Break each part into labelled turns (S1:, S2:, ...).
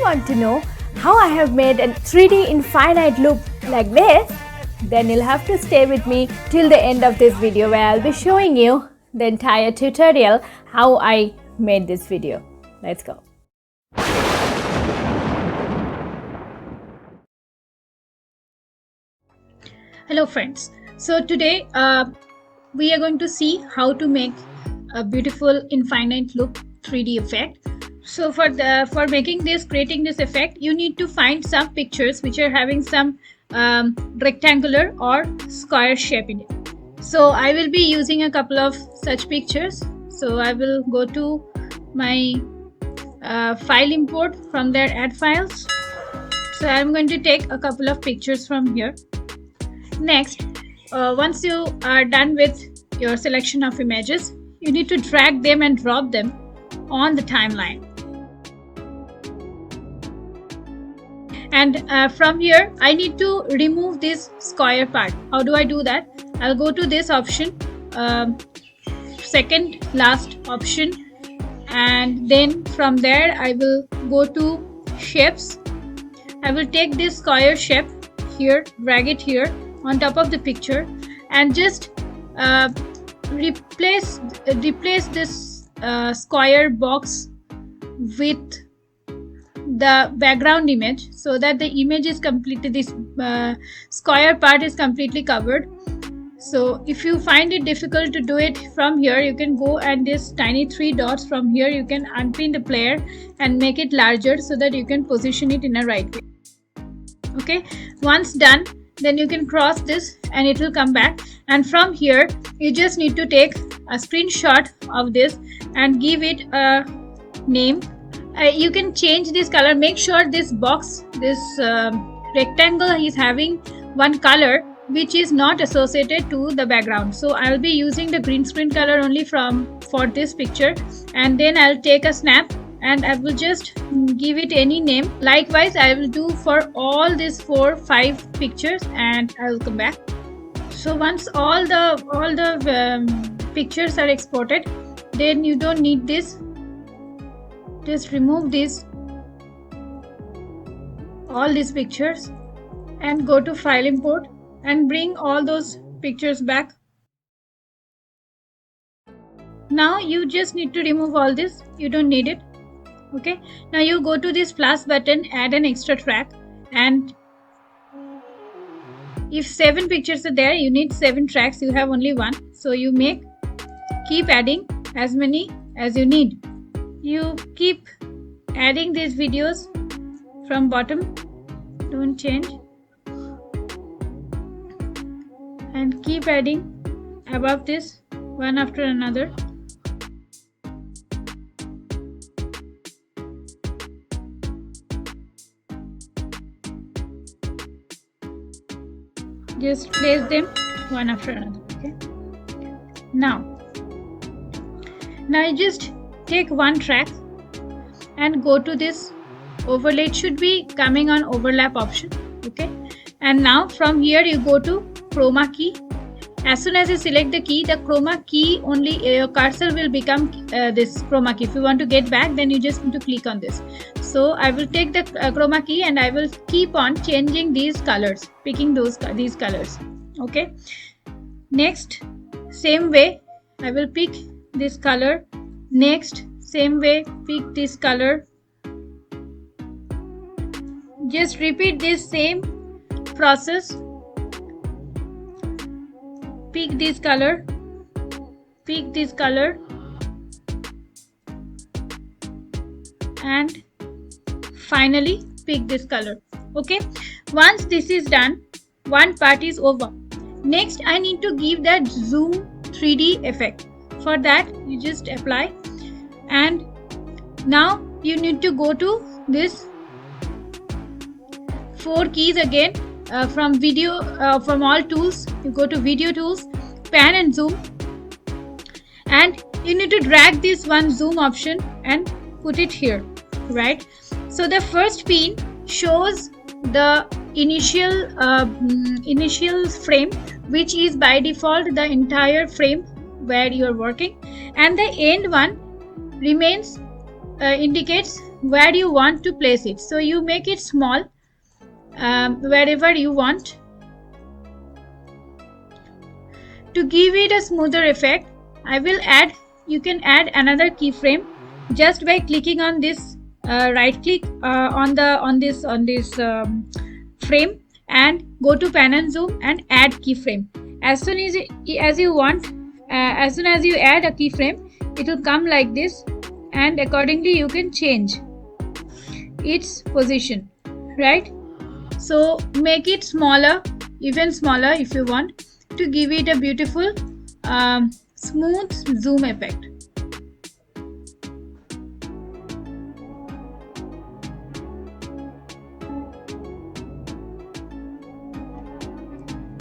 S1: want to know how I have made a 3D infinite loop like this, then you'll have to stay with me till the end of this video, where I'll be showing you the entire tutorial how I made this video. Let's go.
S2: Hello friends. So today we are going to see how to make a beautiful infinite loop 3D effect. So for creating this effect, you need to find some pictures which are having some rectangular or square shape in it. So I will be using a couple of such pictures. So I will go to my file import, from there add files. So I'm going to take a couple of pictures from here. Next, once you are done with your selection of images, you need to drag them and drop them on the timeline. And from here, I need to remove this square part. How do I do that? I'll go to this option, second last option, and then from there I will go to shapes. I will take this square shape here, drag it here on top of the picture, and just replace this square box with the background image, so that the image is completely, this square part is completely covered. So if you find it difficult to do it from here, you can go and this tiny 3 dots from here, you can unpin the player and make it larger so that you can position it in a right way. Okay, once done, then you can cross this and it will come back, and from here you just need to take a screenshot of this and give it a name. You can change this color. Make sure this box, this rectangle is having one color which is not associated to the background. So I'll be using the green screen color only for this picture, and then I'll take a snap and I will just give it any name. Likewise I will do for all these 4-5 pictures, and I will come back. So once all the pictures are exported, then you don't need this. Just remove all these pictures and go to file import and bring all those pictures back. Now you just need to remove all this. You don't need it. Okay, now you go to this plus button, add an extra track, and if 7 pictures are there, you need 7 tracks. You have only 1, so you keep adding as many as you need. You keep adding these videos from bottom, don't change, and keep adding above this one after another. Just place them one after another. Okay, now you just take one track and go to this overlay. It should be coming on overlap option. Okay, and now from here you go to chroma key. As soon as you select the key, the chroma key only, your cursor will become this chroma key. If you want to get back, then you just need to click on this. So I will take the chroma key and I will keep on changing these colors, picking these colors. Okay, next same way I will pick this color. Next same way pick this color. Just repeat this same process. Pick this color, pick this color, and finally pick this color. Okay, once this is done, one part is over. Next I need to give that zoom 3D effect. For that you just apply, and now you need to go to this 4 keys again. From all tools, you go to video tools, pan and zoom, and you need to drag this one zoom option and put it here, right? So the first pin shows the initial frame, which is by default the entire frame where you are working, and the end one indicates where you want to place it. So you make it small wherever you want. To give it a smoother effect, you can add another keyframe just by clicking on this, right click on this frame and go to pan and zoom and add keyframe. As soon as you add a keyframe, it will come like this, and accordingly you can change its position, right? So make it smaller, even smaller if you want, to give it a beautiful smooth zoom effect.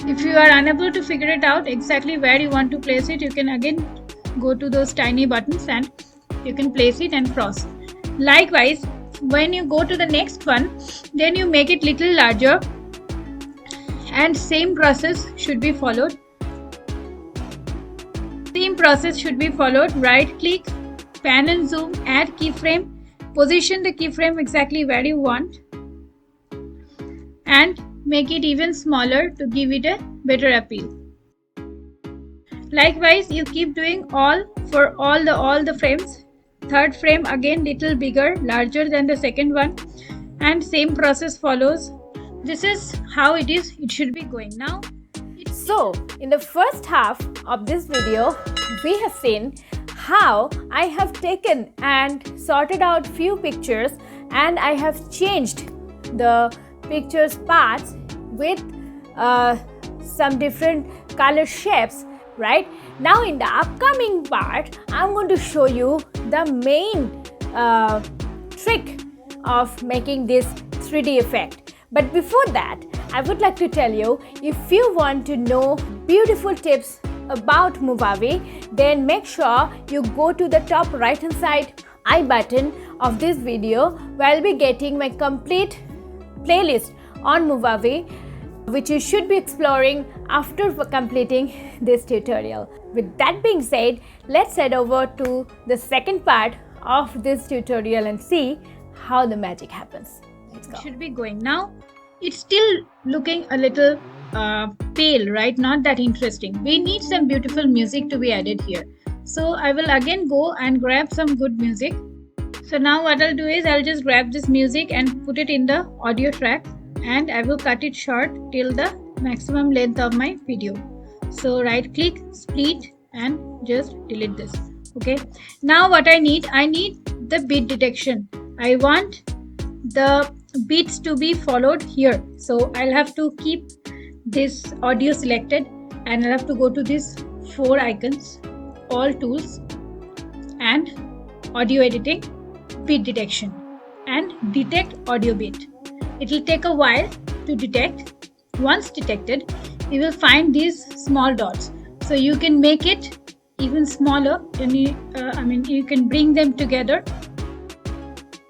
S2: If you are unable to figure it out exactly where you want to place it, you can again go to those tiny buttons and you can place it and cross. Likewise, when you go to the next one, then you make it little larger, and same process should be followed. Right click, pan and zoom, add keyframe, position the keyframe exactly where you want, and make it even smaller to give it a better appeal. Likewise, you keep doing for all the frames. Third frame again little bigger, larger than the second one, and same process follows. This is how it should be going now.
S1: So, in the first half of this video, we have seen how I have taken and sorted out few pictures, and I have changed the pictures parts with some different color shapes, right? Now in the upcoming part, I'm going to show you the main trick of making this 3D effect. But before that, I would like to tell you, if you want to know beautiful tips about Movavi, then make sure you go to the top right hand side I button of this video, where I'll be getting my complete playlist on Movavi, which you should be exploring after completing this tutorial. With that being said, let's head over to the second part of this tutorial and see how the magic happens. Let's go.
S2: Should be going now. It's still looking a little pale, right? Not that interesting. We need some beautiful music to be added here. So I will again go and grab some good music. So now what I'll do is I'll just grab this music and put it in the audio track, and I will cut it short till the maximum length of my video. So right click, split, and just delete this. Okay. Now what I need the beat detection. I want the beats to be followed here. So I'll have to keep this audio selected, and I'll have to go to these 4 icons, all tools, and audio editing, beat detection, and detect audio beat. It will take a while to detect. Once detected, you will find these small dots. So you can make it even smaller, and you can bring them together,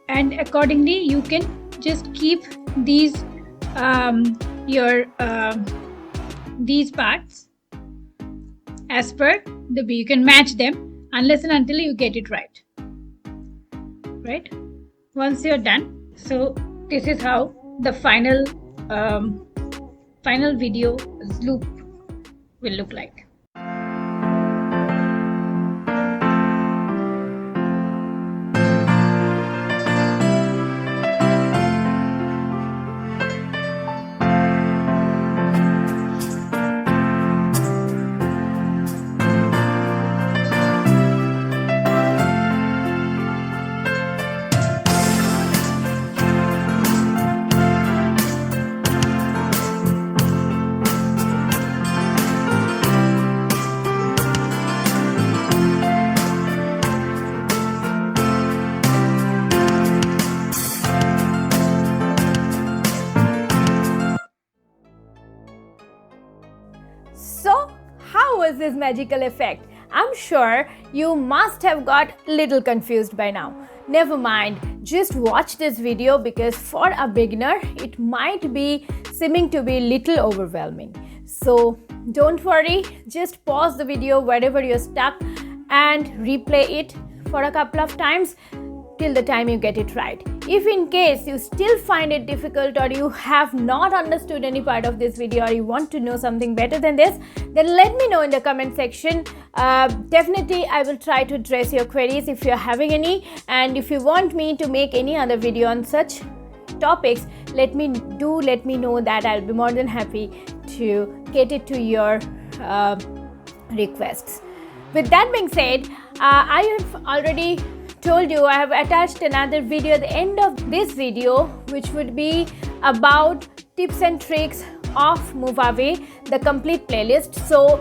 S2: and accordingly you can just keep these these parts as per the beat. You can match them unless and until you get it right. Once you're done, so this is how the final video loop will look like.
S1: So, how was this magical effect? I'm sure you must have got a little confused by now. Never mind, just watch this video, because for a beginner, it might be seeming to be a little overwhelming. So, don't worry, just pause the video wherever you're stuck and replay it for a couple of times till the time you get it right. If in case you still find it difficult or you have not understood any part of this video or you want to know something better than this, then let me know in the comment section. Definitely I will try to address your queries if you're having any, and if you want me to make any other video on such topics, let me know that. I'll be more than happy to cater to your requests. With that being said, I have already told you I have attached another video at the end of this video, which would be about tips and tricks of Movavi, the complete playlist. So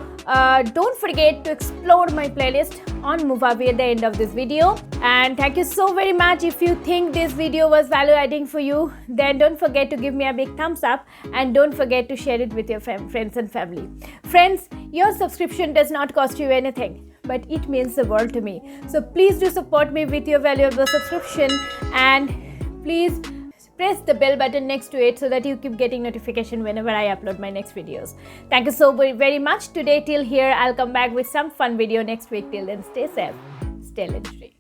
S1: don't forget to explore my playlist on Movavi at the end of this video. And thank you so very much. If you think this video was value adding for you, then don't forget to give me a big thumbs up, and don't forget to share it with your friends and family. Friends, your subscription does not cost you anything, but it means the world to me. So please do support me with your valuable subscription, and please press the bell button next to it so that you keep getting notification whenever I upload my next videos. Thank you so very much today. Till here, I'll come back with some fun video next week. Till then, stay safe, stay lint free.